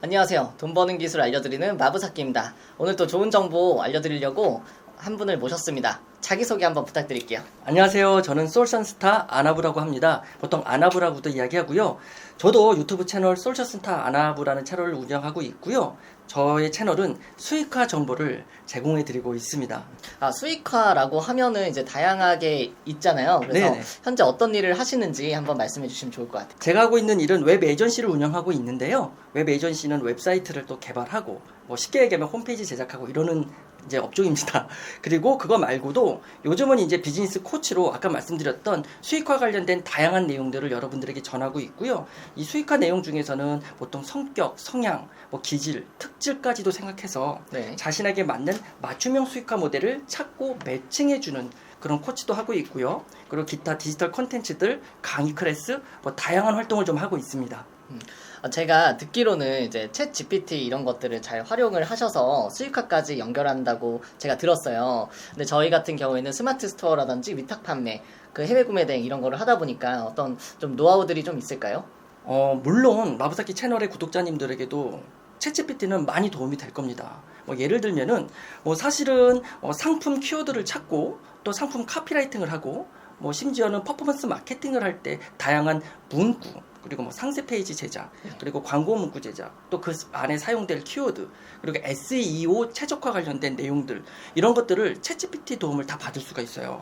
안녕하세요. 돈 버는 기술 알려드리는 마부사키입니다. 오늘 또 좋은 정보 알려드리려고 한 분을 모셨습니다. 자기소개 한번 부탁드릴게요. 안녕하세요. 저는 솔션스타 아나부라고 합니다. 보통 아나부라고도 이야기하고요. 저도 유튜브 채널 솔션스타 아나부라는 채널을 운영하고 있고요. 저의 채널은 수익화 정보를 제공해드리고 있습니다. 수익화라고 하면은 이제 다양하게 있잖아요. 그래서 네네. 현재 어떤 일을 하시는지 한번 말씀해 주시면 좋을 것 같아요. 제가 하고 있는 일은 웹 에이전시를 운영하고 있는데요. 웹 에이전시는 웹사이트를 또 개발하고 쉽게 얘기하면 홈페이지 제작하고 이러는 이제 업종입니다. 그리고 그거 말고도 요즘은 이제 비즈니스 코치로 아까 말씀드렸던 수익화 관련된 다양한 내용들을 여러분들에게 전하고 있고요. 이 수익화 내용 중에서는 보통 성격, 성향, 기질, 특질까지도 생각해서 네. 자신에게 맞는 맞춤형 수익화 모델을 찾고 매칭해주는 그런 코치도 하고 있고요. 그리고 기타 디지털 콘텐츠들, 강의 클래스, 다양한 활동을 좀 하고 있습니다. 제가 듣기로는 이제 챗 GPT 이런 것들을 잘 활용을 하셔서 수익화까지 연결한다고 제가 들었어요. 근데 저희 같은 경우에는 스마트 스토어라든지 위탁 판매, 그 해외 구매 등 이런 거를 하다 보니까 어떤 좀 노하우들이 좀 있을까요? 물론 마부사키 채널의 구독자님들에게도 챗GPT는 많이 도움이 될 겁니다. 예를 들면은 사실은 상품 키워드를 찾고 또 상품 카피라이팅을 하고 심지어는 퍼포먼스 마케팅을 할 때 다양한 문구 그리고 상세 페이지 제작 그리고 광고 문구 제작 또 그 안에 사용될 키워드 그리고 SEO 최적화 관련된 내용들 이런 것들을 챗GPT 도움을 다 받을 수가 있어요.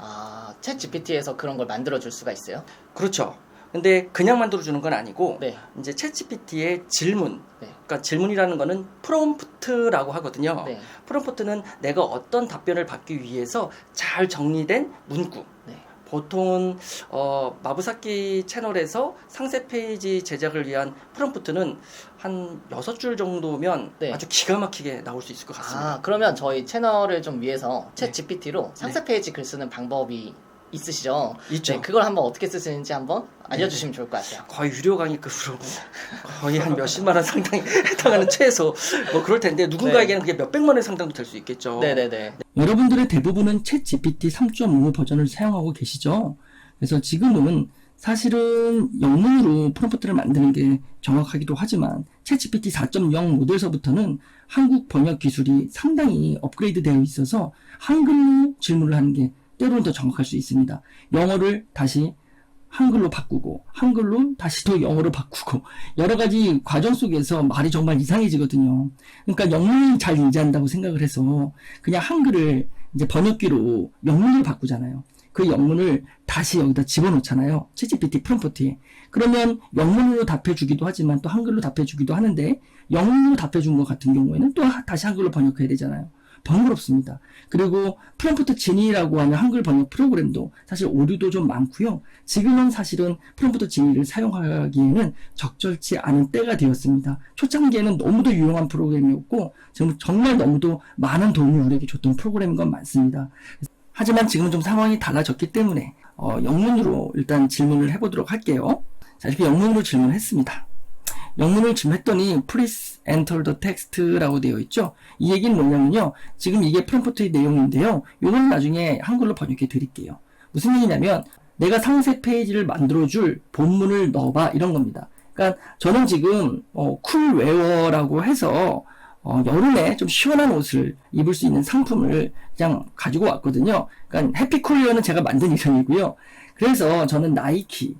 챗 GPT에서 그런 걸 만들어 줄 수가 있어요? 그렇죠. 근데 그냥 만들어주는 건 아니고 네. 이제 챗GPT의 질문 네. 그러니까 질문이라는 거는 프롬프트라고 하거든요. 네. 프롬프트는 내가 어떤 답변을 받기 위해서 잘 정리된 문구. 네. 보통은 마부사키 채널에서 상세 페이지 제작을 위한 프롬프트는 한 6줄 정도면 네. 아주 기가 막히게 나올 수 있을 것 같습니다. 그러면 저희 채널을 좀 위해서 챗 네. GPT로 상세 페이지 글 쓰는 방법이 있으시죠? 있죠. 네, 그걸 한번 어떻게 쓰시는지 한번 알려주시면 좋을 것 같아요. 거의 유료 강의급으로 거의 한 몇십만 원 상당히 해당하는 최소 그럴 텐데 누군가에게는 그게 몇백만 원 상당도 될 수 있겠죠. 네네네. 여러분들의 대부분은 챗 GPT 3.5 버전을 사용하고 계시죠. 그래서 지금은 사실은 영문으로 프롬프트를 만드는 게 정확하기도 하지만 챗 GPT 4.0 모델서부터는 한국 번역 기술이 상당히 업그레이드 되어 있어서 한글로 질문을 하는 게 때로는 더 정확할 수 있습니다. 영어를 다시 한글로 바꾸고 한글로 다시 또 영어로 바꾸고 여러 가지 과정 속에서 말이 정말 이상해지거든요. 그러니까 영문을 잘 인지한다고 생각을 해서 그냥 한글을 이제 번역기로 영문으로 바꾸잖아요. 그 영문을 다시 여기다 집어넣잖아요. 챗GPT 프롬프트에. 그러면 영문으로 답해주기도 하지만 또 한글로 답해주기도 하는데 영문으로 답해준 것 같은 경우에는 또 다시 한글로 번역해야 되잖아요. 번거롭습니다. 그리고 프롬프트 지니라고 하는 한글 번역 프로그램도 사실 오류도 좀 많고요. 지금은 사실은 프롬프트 지니를 사용하기에는 적절치 않은 때가 되었습니다. 초창기에는 너무도 유용한 프로그램이었고 지금 정말 너무도 많은 도움을 우리에게 줬던 프로그램인 건 맞습니다. 하지만 지금 좀 상황이 달라졌기 때문에 영문으로 일단 질문을 해보도록 할게요. 자, 이렇게 영문으로 질문했습니다. 영문을 질문했더니 Please enter the text라고 되어 있죠. 이 얘기는 뭐냐면요. 지금 이게 프롬프트의 내용인데요. 이건 나중에 한글로 번역해 드릴게요. 무슨 얘기냐면 내가 상세 페이지를 만들어줄 본문을 넣어봐 이런 겁니다. 그러니까 저는 지금 쿨웨어라고 해서 여름에 좀 시원한 옷을 입을 수 있는 상품을 그냥 가지고 왔거든요. 그러니까 해피쿨웨어는 제가 만든 이름이고요. 그래서 저는 나이키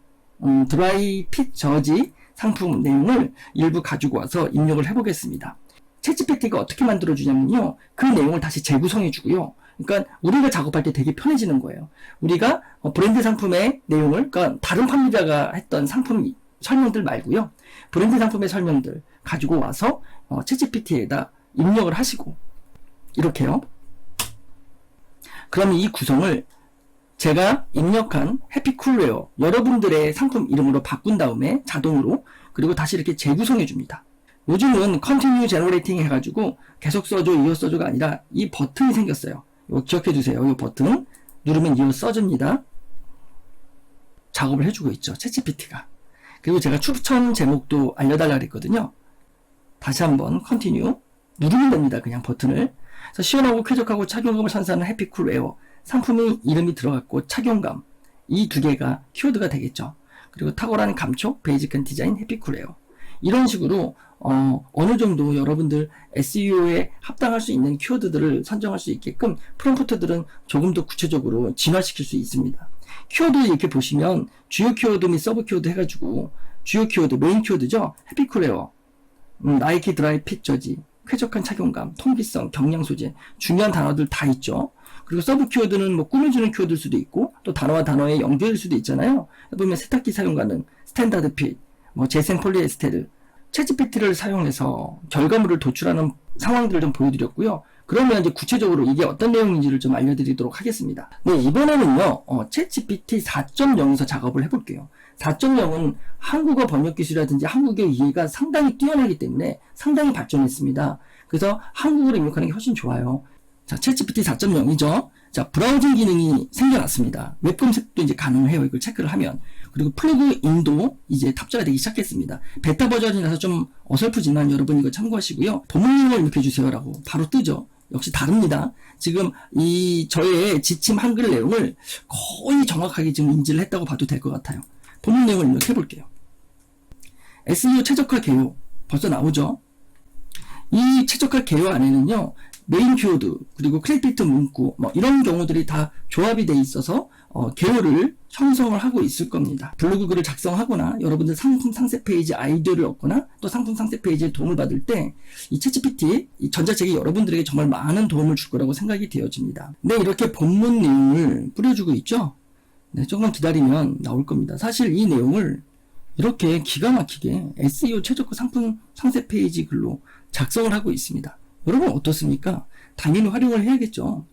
드라이 핏 저지 상품 내용을 일부 가지고 와서 입력을 해보겠습니다. 챗GPT가 어떻게 만들어주냐면요. 그 내용을 다시 재구성해주고요. 그러니까 우리가 작업할 때 되게 편해지는 거예요. 우리가 브랜드 상품의 내용을, 그러니까 다른 판매자가 했던 상품 설명들 말고요. 브랜드 상품의 설명들 가지고 와서 챗GPT에다 입력을 하시고 이렇게요. 그러면 이 구성을 제가 입력한 해피쿨웨어 여러분들의 상품 이름으로 바꾼 다음에 자동으로 그리고 다시 이렇게 재구성해 줍니다. 요즘은 Continue Generating 해가지고 계속 써줘 이어 써줘가 아니라 이 버튼이 생겼어요. 이거 기억해 주세요. 이 버튼 누르면 이어 써줍니다. 작업을 해주고 있죠. 챗GPT가. 그리고 제가 추천 제목도 알려달라 그랬거든요. 다시 한번 Continue 누르면 됩니다. 그냥 버튼을. 그래서 시원하고 쾌적하고 착용감을 선사하는 해피쿨웨어 상품의 이름이 들어갔고 착용감 이 두 개가 키워드가 되겠죠. 그리고 탁월한 감촉, 베이직한 디자인, 해피쿨웨어 이런 식으로 어느 정도 여러분들 SEO에 합당할 수 있는 키워드들을 선정할 수 있게끔 프롬프트들은 조금 더 구체적으로 진화시킬 수 있습니다. 키워드 이렇게 보시면 주요 키워드 및 서브 키워드 해가지고 주요 키워드, 메인 키워드죠. 해피쿨웨어, 나이키 드라이 핏 저지, 쾌적한 착용감, 통기성, 경량 소재, 중요한 단어들 다 있죠. 그리고 서브 키워드는 뭐 꾸며주는 키워드일 수도 있고 또 단어와 단어의 연결일 수도 있잖아요. 보면 세탁기 사용 가능, 스탠다드 핏, 뭐 재생 폴리에스테르, 챗GPT를 사용해서 결과물을 도출하는 상황들을 좀 보여드렸고요. 그러면 이제 구체적으로 이게 어떤 내용인지를 좀 알려드리도록 하겠습니다. 네, 이번에는요, 챗GPT 4.0에서 작업을 해볼게요. 4.0은 한국어 번역 기술이라든지 한국의 이해가 상당히 뛰어나기 때문에 상당히 발전했습니다. 그래서 한국어로 입력하는 게 훨씬 좋아요. 자, 챗GPT 4.0이죠. 자, 브라우징 기능이 생겨났습니다. 웹 검색도 이제 가능해요. 이걸 체크를 하면. 그리고 플러그인도 이제 탑재가 되기 시작했습니다. 베타 버전이라서 좀 어설프지만 여러분 이거 참고하시고요. 본문을 입력해주세요라고 바로 뜨죠. 역시 다릅니다. 지금 이 저의 지침 한글 내용을 거의 정확하게 지금 인지를 했다고 봐도 될 것 같아요. 본문 내용을 입력해 볼게요. SEO 최적화 개요. 벌써 나오죠? 이 최적화 개요 안에는요, 메인 키워드, 그리고 클릭비트 문구, 뭐 이런 경우들이 다 조합이 돼 있어서 개요를 형성을 하고 있을 겁니다. 블로그 글을 작성하거나 여러분들 상품 상세 페이지 아이디어를 얻거나 또 상품 상세 페이지에 도움을 받을 때 이 챗GPT, 이 전자책이 여러분들에게 정말 많은 도움을 줄 거라고 생각이 되어집니다. 네, 이렇게 본문 내용을 뿌려주고 있죠? 네, 조금만 기다리면 나올 겁니다. 사실 이 내용을 이렇게 기가 막히게 SEO 최저가 상품 상세 페이지 글로 작성을 하고 있습니다. 여러분 어떻습니까? 당연히 활용을 해야겠죠.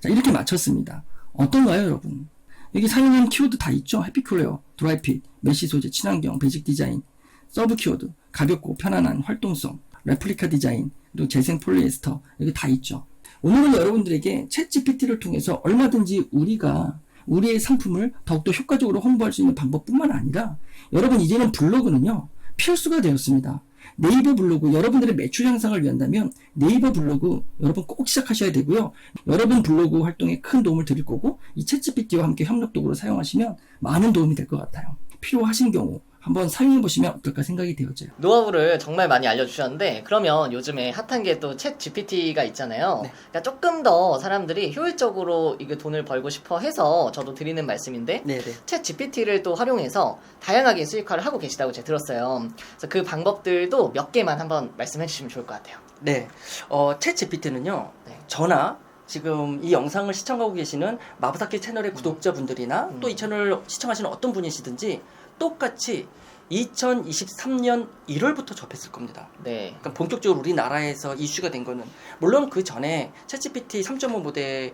자, 이렇게 마쳤습니다. 어떤가요, 여러분? 여기 사용한 키워드 다 있죠? 해피쿨웨어, 드라이핏, 메쉬 소재, 친환경, 베이직 디자인, 서브 키워드, 가볍고 편안한 활동성, 레플리카 디자인, 그리고 재생 폴리에스터, 여기 다 있죠. 오늘은 여러분들에게 챗GPT를 통해서 얼마든지 우리의 상품을 더욱더 효과적으로 홍보할 수 있는 방법뿐만 아니라 여러분 이제는 블로그는요, 필수가 되었습니다. 네이버 블로그, 여러분들의 매출 향상을 위한다면 네이버 블로그 여러분 꼭 시작하셔야 되고요. 여러분 블로그 활동에 큰 도움을 드릴 거고 이 챗GPT와 함께 협력 도구를 사용하시면 많은 도움이 될 것 같아요. 필요하신 경우 한번 사용해 보시면 어떨까 생각이 되어져요. 노하우를 정말 많이 알려주셨는데 그러면 요즘에 핫한 게 또 챗 GPT가 있잖아요. 네. 그러니까 조금 더 사람들이 효율적으로 이게 돈을 벌고 싶어 해서 저도 드리는 말씀인데 네네. 챗 GPT를 또 활용해서 다양하게 수익화를 하고 계시다고 제가 들었어요. 그래서 그 방법들도 몇 개만 한번 말씀해 주시면 좋을 것 같아요. 네. 챗 GPT는요, 저나 지금 이 영상을 시청하고 계시는 마부사키 채널의 구독자분들이나 또 이 채널을 시청하시는 어떤 분이시든지 똑같이 2023년 1월부터 접했을 겁니다. 네. 그러니까 본격적으로 우리나라에서 이슈가 된 거는 물론 그 전에 챗GPT 3.5 모델이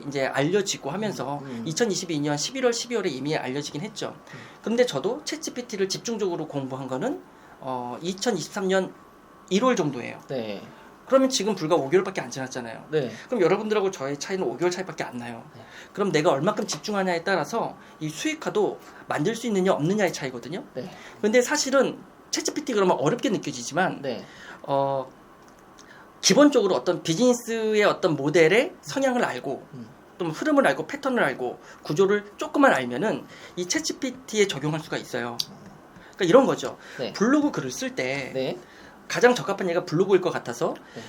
이제 알려지고 하면서 2022년 11월, 12월에 이미 알려지긴 했죠. 근데 저도 챗GPT를 집중적으로 공부한 거는 2023년 1월 정도예요. 네. 그러면 지금 불과 5개월밖에 안 지났잖아요. 네. 그럼 여러분들하고 저의 차이는 5개월 차이밖에 안 나요. 네. 그럼 내가 얼마큼 집중하냐에 따라서 이 수익화도 만들 수 있느냐 없느냐의 차이거든요. 네. 근데 사실은 챗GPT 그러면 어렵게 느껴지지만 네. 기본적으로 어떤 비즈니스의 어떤 모델의 성향을 알고 또 흐름을 알고 패턴을 알고 구조를 조금만 알면은 이 챗GPT에 적용할 수가 있어요. 그러니까 이런 거죠. 네. 블로그 글을 쓸 때 네. 가장 적합한 예가 블로그일 것 같아서 네.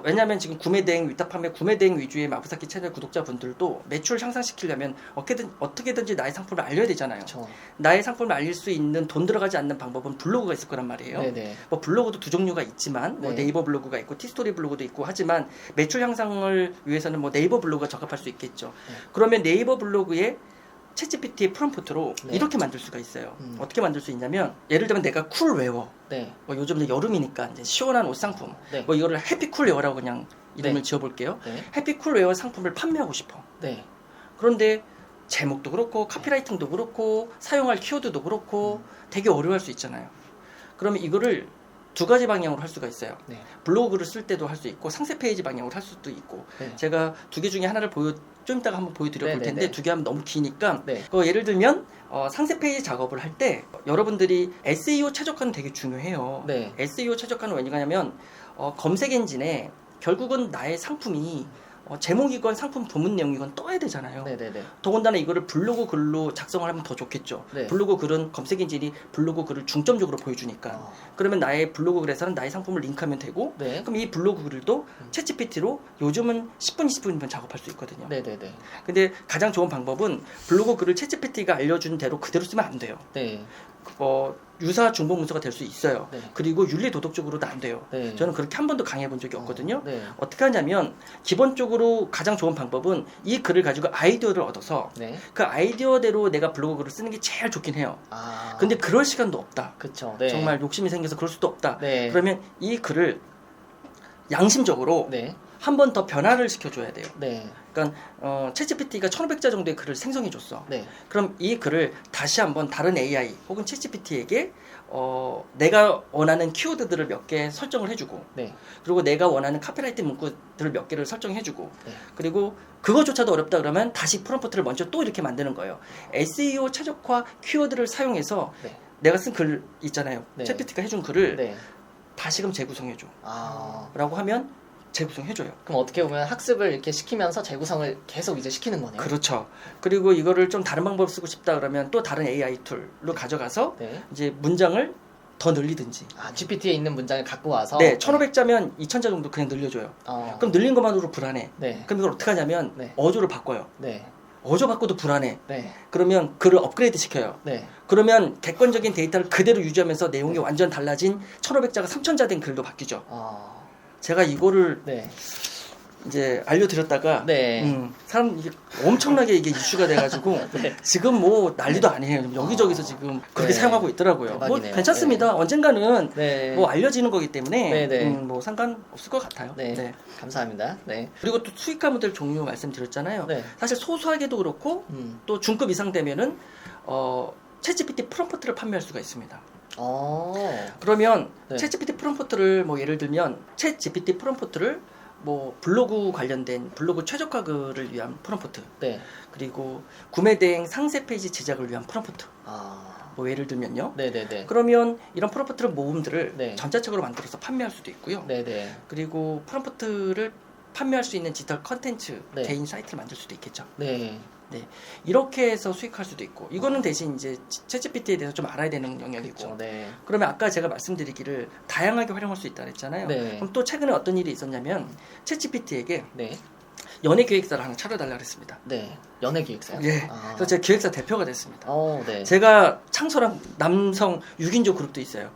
왜냐하면 지금 구매 대행, 위탁 판매, 구매 대행 위주의 마부사키 채널 구독자분들도 매출 향상시키려면 어떻게든지 나의 상품을 알려야 되잖아요. 그렇죠. 나의 상품을 알릴 수 있는 돈 들어가지 않는 방법은 블로그가 있을 거란 말이에요. 네네. 뭐 블로그도 두 종류가 있지만 뭐 네. 네이버 블로그가 있고 티스토리 블로그도 있고 하지만 매출 향상을 위해서는 뭐 네이버 블로그가 적합할 수 있겠죠. 네. 그러면 네이버 블로그에 챗GPT의 프롬프트로 네. 이렇게 만들 수가 있어요. 어떻게 만들 수 있냐면 예를 들면 내가 쿨웨어 네. 뭐 요즘 이제 여름이니까 이제 시원한 옷 상품 네. 뭐 이거를 해피쿨웨어라고 그냥 이름을 네. 지어볼게요. 네. 해피쿨웨어 상품을 판매하고 싶어. 네. 그런데 제목도 그렇고 카피라이팅도 그렇고 사용할 키워드도 그렇고 되게 어려워할 수 있잖아요. 그러면 이거를 두 가지 방향으로 할 수가 있어요. 네. 블로그를 쓸 때도 할 수 있고 상세 페이지 방향으로 할 수도 있고 네. 제가 두 개 중에 하나를 좀 이따가 한번 보여드려 볼 네, 텐데 네, 네. 두 개 하면 너무 기니까 네. 예를 들면 상세 페이지 작업을 할 때 여러분들이 SEO 최적화는 되게 중요해요. 네. SEO 최적화는 왜냐하면 검색 엔진에 결국은 나의 상품이 제목이건 상품 본문 내용이건 떠야 되잖아요. 네네네. 더군다나 이거를 블로그 글로 작성을 하면 더 좋겠죠. 네. 블로그 글은 검색 엔진이 블로그 글을 중점적으로 보여주니까. 아, 그러면 나의 블로그 글에서는 나의 상품을 링크하면 되고, 네. 그럼 이 블로그 글도 챗GPT로 요즘은 10분, 20분이면 작업할 수 있거든요. 네네네. 근데 가장 좋은 방법은 블로그 글을 챗GPT가 알려준 대로 그대로 쓰면 안 돼요. 네. 유사 중복 문서가 될 수 있어요. 네. 그리고 윤리 도덕적으로도 안 돼요. 네. 저는 그렇게 한 번도 강의해 본 적이 없거든요. 네. 어떻게 하냐면 기본적으로 가장 좋은 방법은 이 글을 가지고 아이디어를 얻어서 네. 그 아이디어대로 내가 블로그 글을 쓰는 게 제일 좋긴 해요. 아. 근데 그럴 시간도 없다. 그쵸. 네. 정말 욕심이 생겨서 그럴 수도 없다. 네. 그러면 이 글을 양심적으로 네. 한 번 더 변화를 시켜줘야 돼요. 네. 그러니까 챗GPT가 1500자 정도의 글을 생성해줬어. 네. 그럼 이 글을 다시 한번 다른 AI 혹은 챗GPT에게 내가 원하는 키워드들을 몇 개 설정을 해주고, 네. 그리고 내가 원하는 카피라이트 문구들을 몇 개를 설정해주고, 네. 그리고 그거조차도 어렵다 그러면 다시 프롬프트를 먼저 또 이렇게 만드는 거예요. SEO 최적화 키워드를 사용해서 네. 내가 쓴 글 있잖아요. 네. 챗GPT가 해준 글을 네. 다시금 재구성해줘. 아. 라고 하면 재구성해줘요. 그럼 어떻게 보면 학습을 이렇게 시키면서 재구성을 계속 이제 시키는 거네요. 그렇죠. 그리고 이거를 좀 다른 방법 쓰고 싶다 그러면 또 다른 AI 툴로 가져가서 네. 이제 문장을 더 늘리든지. 아, GPT에 있는 문장을 갖고 와서. 네, 1500자면 2000자 정도 그냥 늘려줘요. 그럼 늘린 것만으로 불안해. 네. 그럼 이걸 어떻게 하냐면 네. 어조를 바꿔요. 네. 어조 바꿔도 불안해. 네. 그러면 글을 업그레이드 시켜요. 네. 그러면 객관적인 데이터를 그대로 유지하면서 내용이 완전 달라진 1500자가 3000자 된 글도 바뀌죠. 아. 제가 이거를 네. 이제 알려드렸다가 네. 사람 이게 엄청나게 이게 이슈가 돼가지고 네. 지금 뭐 난리도 아니에요. 여기저기서 지금 그렇게 네. 사용하고 있더라고요. 뭐 대박이네요. 괜찮습니다. 언젠가는 네. 뭐 알려지는 거기 때문에 네, 네. 뭐 상관없을 것 같아요. 네. 감사합니다. 네. 그리고 또 수익화 모델 종류 말씀드렸잖아요. 네. 사실 소소하게도 그렇고 또 중급 이상 되면은 챗GPT 프롬프트를 판매할 수가 있습니다. 그러면 네. 챗GPT 프롬프트를 뭐 예를 들면 챗GPT 프롬프트를 뭐 블로그 관련된 블로그 최적화 글을 위한 프롬프트, 네. 그리고 구매 대행 상세 페이지 제작을 위한 프롬프트, 아. 뭐 예를 들면요. 네네네. 그러면 이런 프롬프트를 모음들을 네. 전자책으로 만들어서 판매할 수도 있고요. 네네. 그리고 프롬프트를 판매할 수 있는 디지털 컨텐츠 네. 개인 사이트를 만들 수도 있겠죠. 네. 네, 이렇게 해서 수익할 수도 있고, 이거는 대신 이제 챗GPT에 대해서 좀 알아야 되는 영역이고. 그렇죠. 네. 그러면 아까 제가 말씀드리기를 다양하게 활용할 수 있다 그랬잖아요. 네. 그럼 또 최근에 어떤 일이 있었냐면 챗GPT에게 네. 연예 기획사를 하나 차려달라 그랬습니다. 네. 연예 기획사요? 예. 아. 그래서 제가 기획사 대표가 됐습니다. 네. 제가 창설한 남성 6인조 그룹도 있어요.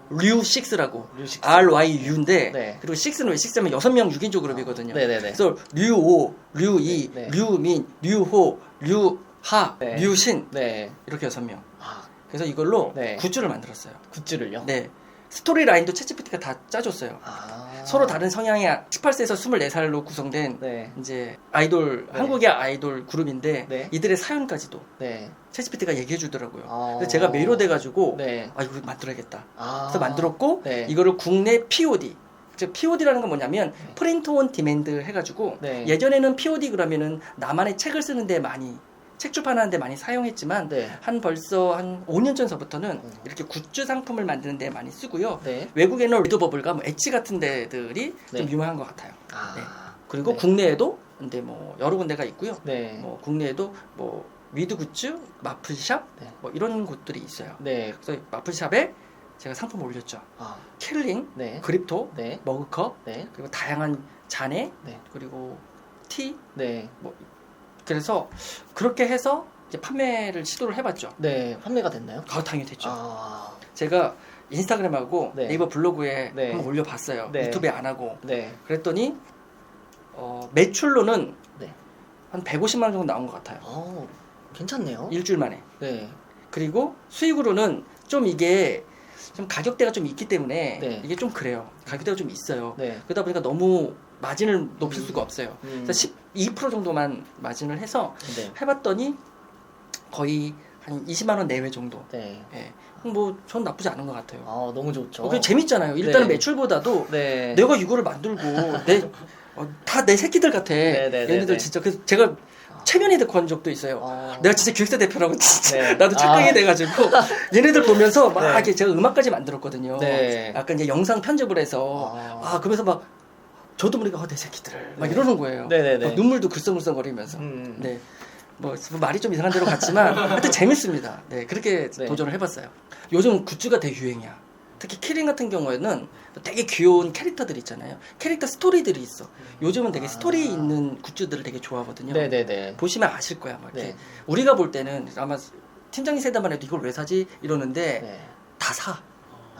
류6라고 류식스. RYU인데 네. 그리고 6는 왜 6하면 6명 6인조 그룹이거든요. 네네네. 그래서 류5, 류2, 네. 류민, 류호, 류하, 네. 류신 네. 이렇게 6명. 아, 그래서 이걸로 네. 굿즈를 만들었어요. 굿즈를요? 네. 스토리 라인도 챗GPT가 다 짜줬어요. 아. 서로 다른 성향의 18세에서 24살로 구성된 네. 이제 아이돌, 네. 한국의 아이돌 그룹인데 네. 이들의 사연까지도 네. 챗GPT가 얘기해 주더라고요. 아. 그래서 제가 메이로 돼가지고 네. 이거 만들어야겠다. 아. 그래서 만들었고 네. 이거를 국내 POD, 즉 POD라는 건 뭐냐면 프린트 온 디맨드 해가지고 네. 예전에는 POD 그러면은 나만의 책을 쓰는데 많이 책 출판하는데 많이 사용했지만 네. 벌써 한 5년 전서부터는 이렇게 굿즈 상품을 만드는 데 많이 쓰고요. 네. 외국에는 리더버블과 뭐 엣지 같은 데들이 네. 좀 유명한 것 같아요. 아. 네. 그리고 네. 국내에도 근데 뭐 여러 군데가 있고요. 네. 뭐 국내에도 뭐 위드 굿즈, 마플샵 네. 뭐 이런 곳들이 있어요. 네. 그래서 마플샵에 제가 상품 올렸죠. 아. 킬링, 네. 그립토, 네. 머그컵, 네. 그리고 다양한 잔해, 네. 그리고 티, 네. 뭐 그래서 그렇게 해서 이제 판매를 시도를 해봤죠. 네. 판매가 됐나요? 당연히 됐죠. 아. 제가 인스타그램하고 네. 네이버 블로그에 네. 한번 올려봤어요. 네. 유튜브에 안 하고. 네. 그랬더니 매출로는 네. 한 150만 원 정도 나온 것 같아요. 괜찮네요. 일주일 만에. 네. 그리고 수익으로는 좀 이게 좀 가격대가 좀 있기 때문에 네. 이게 좀 그래요. 가격대가 좀 있어요. 네. 그러다 보니까 너무 마진을 높일 수가 없어요. 그래서 12% 정도만 마진을 해서 네. 해봤더니 거의 한 20만 원 내외 정도. 네. 예. 뭐 전 나쁘지 않은 것 같아요. 너무 좋죠. 그게 재밌잖아요. 일단은 네. 매출보다도 네. 내가 이거를 만들고 다 내 새끼들 같아. 네, 네, 네, 얘네들 네. 진짜 그래서 제가 최면에 건 적도 있어요. 내가 진짜 기획사 대표라고 진짜 네. 나도 착각이 돼가지고 얘네들 보면서 막 네. 이렇게 제가 음악까지 만들었거든요. 네. 약간 이제 영상 편집을 해서 그러면서 막 저도 모르게 내 새끼들 막 이러는 거예요. 네네네. 막 눈물도 글썽글썽거리면서. 음. 네. 뭐 말이 좀 이상한 대로 같지만 하여튼 재밌습니다. 네, 그렇게 네. 도전을 해봤어요. 요즘 굿즈가 되게 유행이야. 특히 키링 같은 경우에는 되게 귀여운 캐릭터들 있잖아요. 캐릭터 스토리들이 있어. 요즘은 되게 스토리 있는 굿즈들을 되게 좋아하거든요. 네네네. 보시면 아실 거야. 막 이렇게. 네. 우리가 볼 때는 아마 팀장님 세대만 해도 이걸 왜 사지 이러는데 네. 다 사.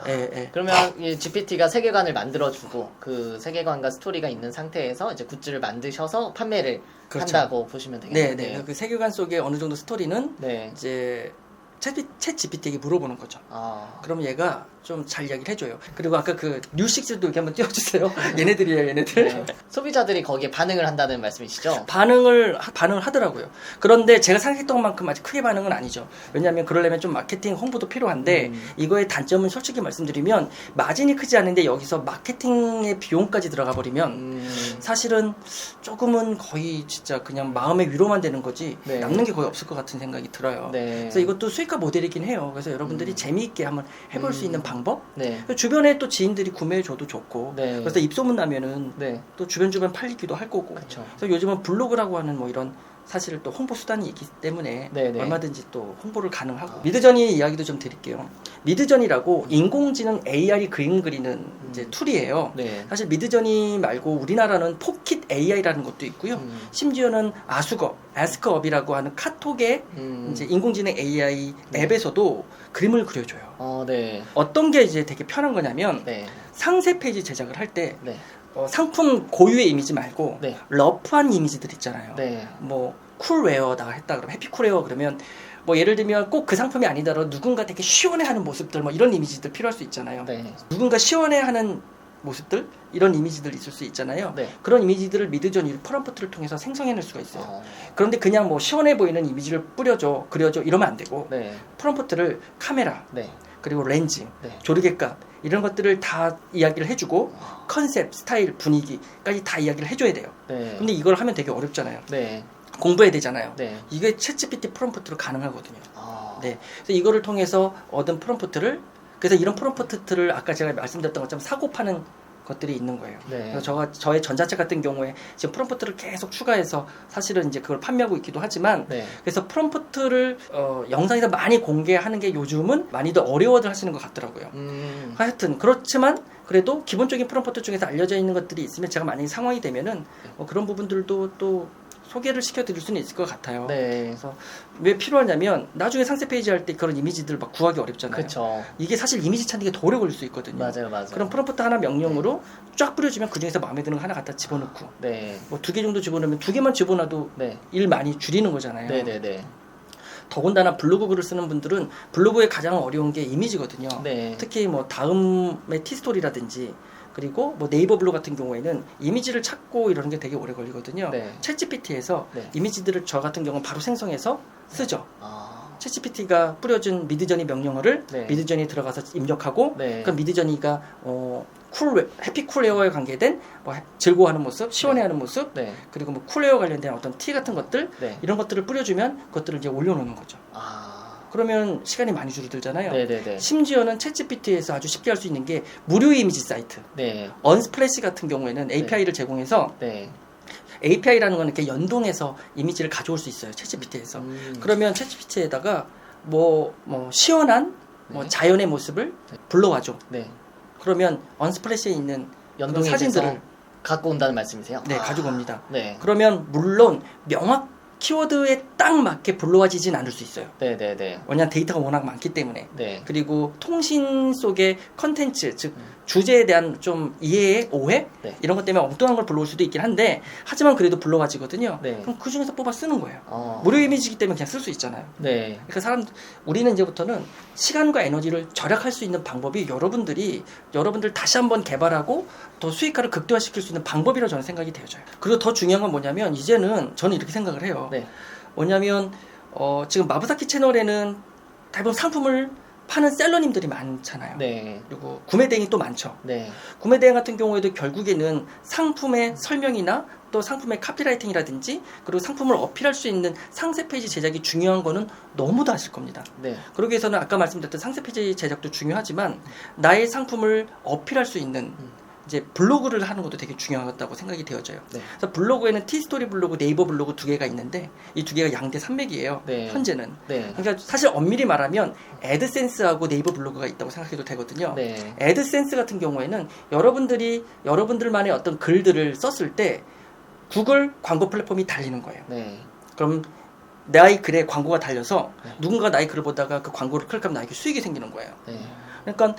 예, 예. 그러면 이 GPT가 세계관을 만들어주고 그 세계관과 스토리가 있는 상태에서 이제 굿즈를 만드셔서 판매를 그렇죠. 한다고 보시면 네, 되겠네요. 네. 그 세계관 속에 어느 정도 스토리는 네. 이제 챗 GPT에게 물어보는 거죠. 아. 그럼 얘가 좀 잘 이야기를 해줘요. 그리고 아까 그 뉴식스도 이렇게 한번 띄워주세요. 얘네들이에요, 얘네들. 네. 소비자들이 거기에 반응을 한다는 말씀이시죠? 반응을 하더라고요. 그런데 제가 생각했던 것만큼 아직 크게 반응은 아니죠. 왜냐하면 그러려면 좀 마케팅 홍보도 필요한데 이거의 단점은 솔직히 말씀드리면 마진이 크지 않은데 여기서 마케팅의 비용까지 들어가 버리면 사실은 조금은 거의 진짜 그냥 마음의 위로만 되는 거지 네. 남는 게 거의 없을 것 같은 생각이 들어요. 네. 그래서 이것도 수익화 모델이긴 해요. 그래서 여러분들이 재미있게 한번 해볼 수 있는 방법? 네. 주변에 또 지인들이 구매해줘도 좋고 네. 그래서 입소문 나면은 네. 또 주변 팔리기도 할 거고 그쵸. 그래서 요즘은 블로그라고 하는 뭐 이런 사실 또 홍보 수단이 있기 때문에 네네. 얼마든지 또 홍보를 가능하고 미드저니 이야기도 좀 드릴게요. 미드저니라고 인공지능 AI이 그림 그리는 이제 툴이에요. 네. 사실 미드저니 말고 우리나라는 포킷 AI라는 것도 있고요. 심지어는 아스크업이라고 하는 카톡의 이제 인공지능 AI 앱에서도 그림을 그려줘요. 네. 어떤 게 이제 되게 편한 거냐면 네. 상세 페이지 제작을 할 때 네. 상품 고유의 이미지 말고 네. 러프한 이미지들 있잖아요. 네. 뭐 쿨웨어다 했다 그러면 해피쿨웨어 그러면 뭐 예를 들면 꼭 그 상품이 아니더라도 누군가 되게 시원해하는 모습들 뭐 이런 이미지들 필요할 수 있잖아요. 네. 누군가 시원해하는 모습들 이런 이미지들 있을 수 있잖아요. 네. 그런 이미지들을 미드저니 프롬프트를 통해서 생성해낼 수가 있어요. 그런데 그냥 뭐 시원해 보이는 이미지를 뿌려줘 그려줘 이러면 안 되고 네. 프롬프트를 카메라 네. 그리고 렌즈 네. 조리개값 이런 것들을 다 이야기를 해주고 컨셉, 스타일, 분위기까지 다 이야기를 해줘야 돼요. 네. 근데 이걸 하면 되게 어렵잖아요. 네. 공부해야 되잖아요. 네. 이게 챗GPT 프롬프트로 가능하거든요. 아. 네. 그래서 이거를 통해서 얻은 프롬프트를 그래서 이런 프롬프트를 아까 제가 말씀드렸던 것처럼 사고 파는 것들이 있는 거예요. 네. 그래서 저의 전자책 같은 경우에 지금 프롬프트를 계속 추가해서 사실은 이제 그걸 판매하고 있기도 하지만 네. 그래서 프롬프트를 영상에서 많이 공개하는 게 요즘은 많이들 어려워들 하시는 것 같더라고요. 하여튼 그렇지만 그래도 기본적인 프롬프트 중에서 알려져 있는 것들이 있으면 제가 만약에 상황이 되면은 그런 부분들도 또 소개를 시켜드릴 수는 있을 것 같아요. 네. 그래서 왜 필요하냐면 나중에 상세 페이지 할 때 그런 이미지들 막 구하기 어렵잖아요. 그렇죠. 이게 사실 이미지 찾는 게 더 오래 걸릴 수 있거든요. 맞아요, 맞아요. 그럼 프롬프트 하나 명령으로 쫙 뿌려주면 그 중에서 마음에 드는 거 하나 갖다 집어넣고 네. 뭐 2개 정도 집어넣으면 2개만 집어넣어도 네. 일 많이 줄이는 거잖아요. 네, 네, 네. 더군다나 블로그 글을 쓰는 분들은 블로그에 가장 어려운 게 이미지거든요. 네. 특히 뭐 다음의 티스토리라든지 그리고 뭐 네이버 블로그 같은 경우에는 이미지를 찾고 이러는 게 되게 오래 걸리거든요. 네. 챗GPT에서 네. 이미지들을 저 같은 경우는 바로 생성해서 쓰죠. 아. 챗GPT가 뿌려준 미드저니 명령어를 네. 미드저니 들어가서 입력하고 네. 그럼 미드저니가 해피쿨웨어에 관계된 뭐 즐거워하는 모습, 시원해하는 모습 네. 그리고 뭐 쿨웨어 관련된 어떤 티 같은 것들 네. 이런 것들을 뿌려주면 그것들을 이제 올려놓는 거죠. 아. 그러면 시간이 많이 줄어들잖아요. 네, 네, 네. 심지어는 챗GPT에서 아주 쉽게 할 수 있는 게 무료 이미지 사이트. 네. 언스플래시 같은 경우에는 API를 제공해서 네. API라는 건 이렇게 연동해서 이미지를 가져올 수 있어요. 챗GPT에서. 그러면 챗GPT에다가 뭐 시원한 뭐 네. 자연의 모습을 불러와줘. 네. 그러면 언스플래시에 있는 연동이 사진들을 돼서 갖고 온다는 말씀이세요? 네, 아. 가지고 옵니다. 네. 그러면 물론 명확 키워드에 딱 맞게 불러와지진 않을 수 있어요. 네, 네, 네. 왜냐하면 데이터가 워낙 많기 때문에. 네. 그리고 통신 속의 컨텐츠, 즉 주제에 대한 좀 이해, 오해 네. 이런 것 때문에 엉뚱한 걸 불러올 수도 있긴 한데 하지만 그래도 불러와지거든요. 네. 그럼 그 중에서 뽑아 쓰는 거예요. 어. 무료 이미지이기 때문에 그냥 쓸 수 있잖아요. 네. 그러니까 우리는 이제부터는 시간과 에너지를 절약할 수 있는 방법이 여러분들 다시 한번 개발하고 더 수익화를 극대화시킬 수 있는 방법이라고 저는 생각이 되어져요. 그리고 더 중요한 건 뭐냐면 이제는 저는 이렇게 생각을 해요. 네. 뭐냐면 지금 마부사키 채널에는 대부분 상품을 파는 셀러님들이 많잖아요. 네. 그리고 구매대행이 또 많죠. 네. 구매대행 같은 경우에도 결국에는 상품의 설명이나 또 상품의 카피라이팅이라든지 그리고 상품을 어필할 수 있는 상세 페이지 제작이 중요한 거는 너무도 아실 겁니다. 네. 그러기 위해서는 아까 말씀드렸던 상세 페이지 제작도 중요하지만 나의 상품을 어필할 수 있는 이제 블로그를 하는 것도 되게 중요하다고 생각이 되어져요. 네. 그래서 블로그에는 티스토리 블로그, 네이버 블로그 두 개가 있는데 이 두 개가 양대 산맥이에요. 네. 현재는. 네. 그러니까 사실 엄밀히 말하면 애드센스하고 네이버 블로그가 있다고 생각해도 되거든요. 네. 애드센스 같은 경우에는 여러분들만의 어떤 글들을 썼을 때 구글 광고 플랫폼이 달리는 거예요. 네. 그럼 나의 글에 광고가 달려서 네. 누군가 나의 글을 보다가 그 광고를 클릭하면 나에게 수익이 생기는 거예요. 네. 그러니까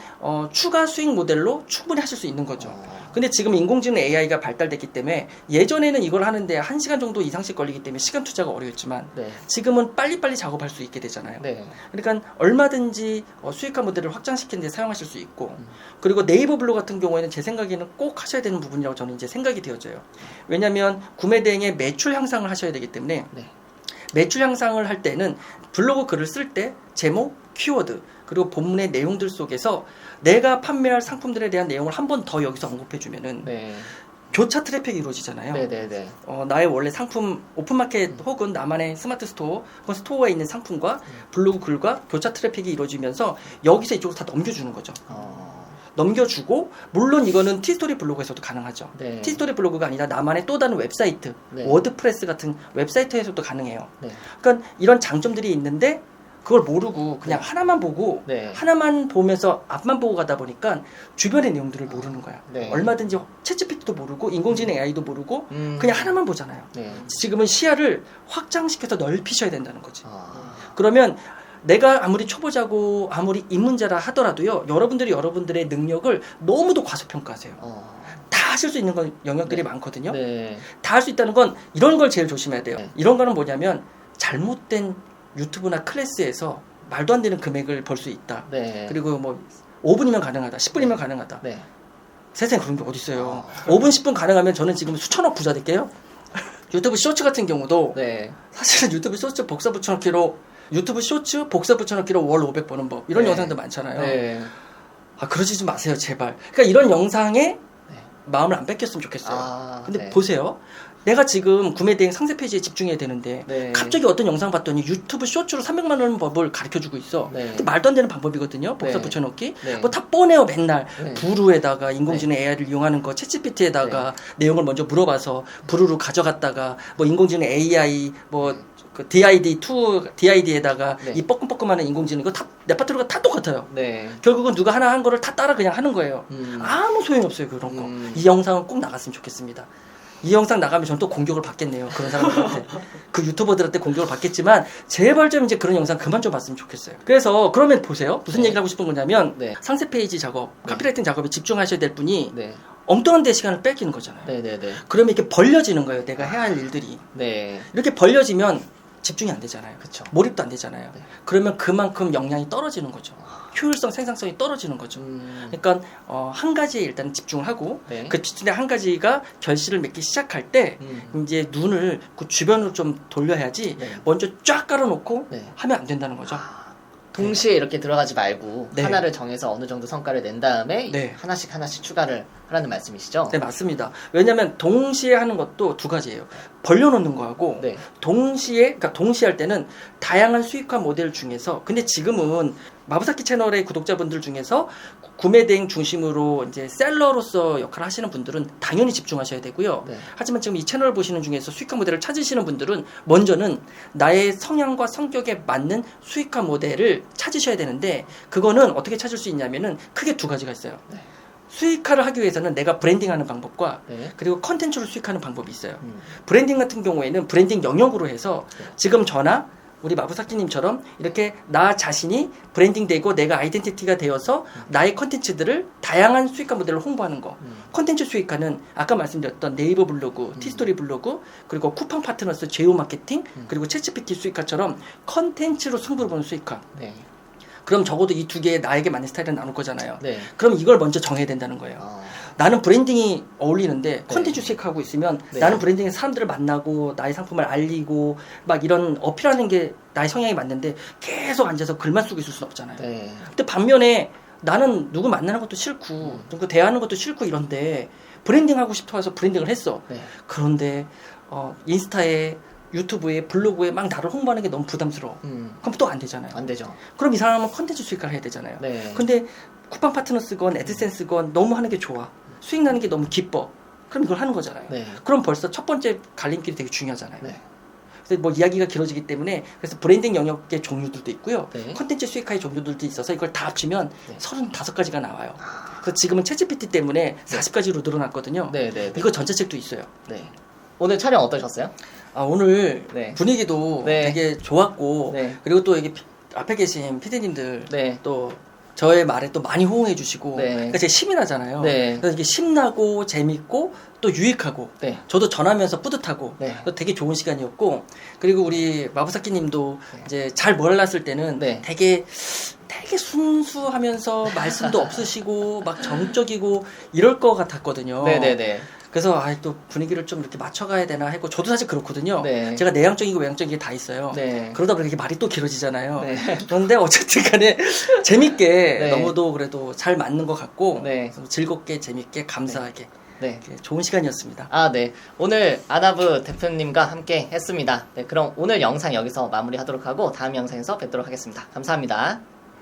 추가 수익 모델로 충분히 하실 수 있는 거죠. 근데 지금 인공지능 AI가 발달됐기 때문에 예전에는 이걸 하는데 1시간 정도 이상씩 걸리기 때문에 시간 투자가 어려웠지만 네. 지금은 빨리빨리 작업할 수 있게 되잖아요. 네. 그러니까 얼마든지 수익화 모델을 확장시키는 데 사용하실 수 있고 그리고 네이버 블로그 같은 경우에는 제 생각에는 꼭 하셔야 되는 부분이라고 저는 이제 생각이 되어져요. 왜냐하면 구매 대행의 매출 향상을 하셔야 되기 때문에 네. 매출 향상을 할 때는 블로그 글을 쓸 때 제목, 키워드 그리고 본문의 내용들 속에서 내가 판매할 상품들에 대한 내용을 한 번 더 여기서 언급해주면은 네. 교차 트래픽이 이루어지잖아요. 네. 네. 네. 나의 원래 상품 오픈마켓 혹은 나만의 스마트 스토어 혹은 스토어에 있는 상품과 블로그 글과 교차 트래픽이 이루어지면서 여기서 이쪽으로 다 넘겨주는 거죠. 넘겨주고 물론 이거는 티스토리 블로그에서도 가능하죠. 네. 티스토리 블로그가 아니라 나만의 또 다른 웹사이트, 네. 워드프레스 같은 웹사이트에서도 가능해요. 네. 그러니까 이런 장점들이 있는데 그걸 모르고 그냥 하나만 보고 네. 하나만 보면서 앞만 보고 가다 보니까 주변의 내용들을 모르는 거야. 네. 얼마든지 챗GPT도 모르고 인공지능 AI도 모르고 음. 그냥 하나만 보잖아요. 네. 지금은 시야를 확장시켜서 넓히셔야 된다는 거지. 아. 그러면 내가 아무리 초보자고 아무리 입문자라 하더라도요. 여러분들의 능력을 너무도 과소평가하세요. 다 하실 수 있는 건 영역들이 네. 많거든요. 네. 다 할 수 있다는 건 이런 걸 제일 조심해야 돼요. 네. 이런 거는 뭐냐면 잘못된 유튜브나 클래스에서 말도 안 되는 금액을 벌 수 있다. 네. 그리고 뭐 5분이면 가능하다. 10분이면 가능하다. 네. 세상에 그런 게 어딨어요. 5분, 10분 가능하면 저는 지금 수천억 부자 될게요. 유튜브 쇼츠 같은 경우도 네. 사실은 유튜브 쇼츠 복사 붙여넣기로 유튜브 쇼츠 복사 붙여넣기로 월 500버는 법 이런 네. 영상도 많잖아요. 네. 그러지 좀 마세요 제발. 그러니까 이런 영상에 네. 마음을 안 뺏겼으면 좋겠어요. 근데 근데 보세요. 내가 지금 구매 대행 상세 페이지에 집중해야 되는데 네. 갑자기 어떤 영상 봤더니 유튜브 쇼츠로 300만 원 법을 가르쳐주고 있어. 네. 근데 말도 안 되는 방법이거든요. 복사 네. 붙여넣기. 네. 뭐 다 뻔해요 맨날. 네. 부루에다가 인공지능 AI를 이용하는 거 챗GPT에다가 내용을 먼저 물어봐서 부루로 가져갔다가 뭐 인공지능 AI 뭐 그 DID에다가 네. 이 뻐끔뻐끔하는 인공지능 이거 다 레파토리가 다 똑같아요. 네. 결국은 누가 하나 한 거를 다 따라 그냥 하는 거예요. 아무 소용이 없어요 그런 거. 이 영상은 꼭 나갔으면 좋겠습니다. 이 영상 나가면 전 또 공격을 받겠네요. 그런 사람들한테. 그 유튜버들한테 공격을 받겠지만 제발 좀 이제 그런 영상 그만 좀 봤으면 좋겠어요. 그래서 그러면 보세요. 무슨 네. 얘기를 하고 싶은 거냐면 네. 상세 페이지 작업, 카피라이팅 작업에 집중하셔야 될 분이 네. 엉뚱한 데 시간을 뺏기는 거잖아요. 네. 네. 네. 그러면 이렇게 벌려지는 거예요. 내가 해야 할 일들이. 네. 이렇게 벌려지면 집중이 안 되잖아요. 그쵸. 몰입도 안 되잖아요. 네. 그러면 그만큼 역량이 떨어지는 거죠. 효율성, 생산성이 떨어지는 거죠. 그러니까 한 가지에 일단 집중을 하고 네. 그 집중의 한 가지가 결실을 맺기 시작할 때 이제 눈을 그 주변으로 좀 돌려야지 네. 먼저 쫙 깔아놓고 네. 하면 안 된다는 거죠. 동시에 이렇게 들어가지 말고 네. 하나를 정해서 어느 정도 성과를 낸 다음에 네. 하나씩 추가를 하라는 말씀이시죠? 네, 맞습니다. 왜냐하면 동시에 하는 것도 두 가지예요. 벌려놓는 거하고 네. 동시에 할 때는 다양한 수익화 모델 중에서 근데 지금은 마부사키 채널의 구독자분들 중에서 구매 대행 중심으로 이제 셀러로서 역할을 하시는 분들은 당연히 집중하셔야 되고요. 네. 하지만 지금 이 채널을 보시는 중에서 수익화 모델을 찾으시는 분들은 먼저는 나의 성향과 성격에 맞는 수익화 모델을 찾으셔야 되는데 그거는 어떻게 찾을 수 있냐면은 크게 두 가지가 있어요. 네. 수익화를 하기 위해서는 내가 브랜딩하는 방법과 네. 그리고 컨텐츠로 수익하는 방법이 있어요. 음. 브랜딩 같은 경우에는 브랜딩 영역으로 해서 네. 지금 저나 우리 마부사키님처럼 이렇게 나 자신이 브랜딩되고 내가 아이덴티티가 되어서 나의 컨텐츠들을 다양한 수익화 모델로 홍보하는 거. 컨텐츠 수익화는 아까 말씀드렸던 네이버 블로그, 티스토리 블로그, 그리고 쿠팡 파트너스, 제휴 마케팅, 그리고 챗GPT 수익화처럼 컨텐츠로 승부를 보는 수익화. 네. 그럼 적어도 이 두 개의 나에게 맞는 스타일을 나눌 거잖아요. 네. 그럼 이걸 먼저 정해야 된다는 거예요. 나는 브랜딩이 어울리는데 컨텐츠 수익하고 있으면 네. 나는 브랜딩에 사람들을 만나고 나의 상품을 알리고 막 이런 어필하는 게 나의 성향이 맞는데 계속 앉아서 글만 쓰고 있을 수는 없잖아요. 네. 근데 반면에 나는 누구 만나는 것도 싫고 누구 대화하는 것도 싫고 이런데 브랜딩하고 싶어서 브랜딩을 했어. 네. 그런데 인스타에 유튜브에 블로그에 막 나를 홍보하는 게 너무 부담스러워. 그럼 또 안 되잖아요. 안 되죠. 그럼 이 사람은 컨텐츠 수익화를 해야 되잖아요. 네. 근데 쿠팡 파트너스건 애드센스건 너무 하는 게 좋아. 수익 나는 게 너무 기뻐. 그럼 이걸 하는 거잖아요. 네. 그럼 벌써 첫 번째 갈림길이 되게 중요하잖아요. 네. 그래서 뭐 이야기가 길어지기 때문에 그래서 브랜딩 영역의 종류들도 있고요. 네. 컨텐츠 수익화의 종류들도 있어서 이걸 다 합치면 네. 35가지가 나와요. 그래서 지금은 챗GPT 때문에 40가지로 늘어났거든요. 네, 네, 네. 이거 전체 책도 있어요. 네. 오늘 촬영 어떠셨어요? 아, 오늘 네. 분위기도 네. 되게 좋았고 네. 그리고 또 여기 앞에 계신 피디님들 네. 또 저의 말에 또 많이 호응해 주시고 네. 그러니까 제가 심이 나잖아요. 네. 그래서 이게 심나고 재밌고 또 유익하고 네. 저도 전하면서 뿌듯하고 네. 또 되게 좋은 시간이었고 그리고 우리 마부사키 님도 네. 이제 잘 몰랐을 때는 네. 되게 순수하면서 말씀도 없으시고 막 정적이고 이럴 것 같았거든요. 네네네. 그래서 또 분위기를 좀 이렇게 맞춰가야 되나 했고 저도 사실 그렇거든요. 네. 제가 내향적이고 외향적인 게 다 있어요. 네. 그러다 보니까 이게 말이 또 길어지잖아요. 네. 그런데 어쨌든 간에 재밌게 네. 너무도 그래도 잘 맞는 것 같고 네. 즐겁게 재밌게 감사하게 네. 이렇게 좋은 시간이었습니다. 아, 네. 오늘 아나브 대표님과 함께 했습니다. 네, 그럼 오늘 영상 여기서 마무리하도록 하고 다음 영상에서 뵙도록 하겠습니다. 감사합니다.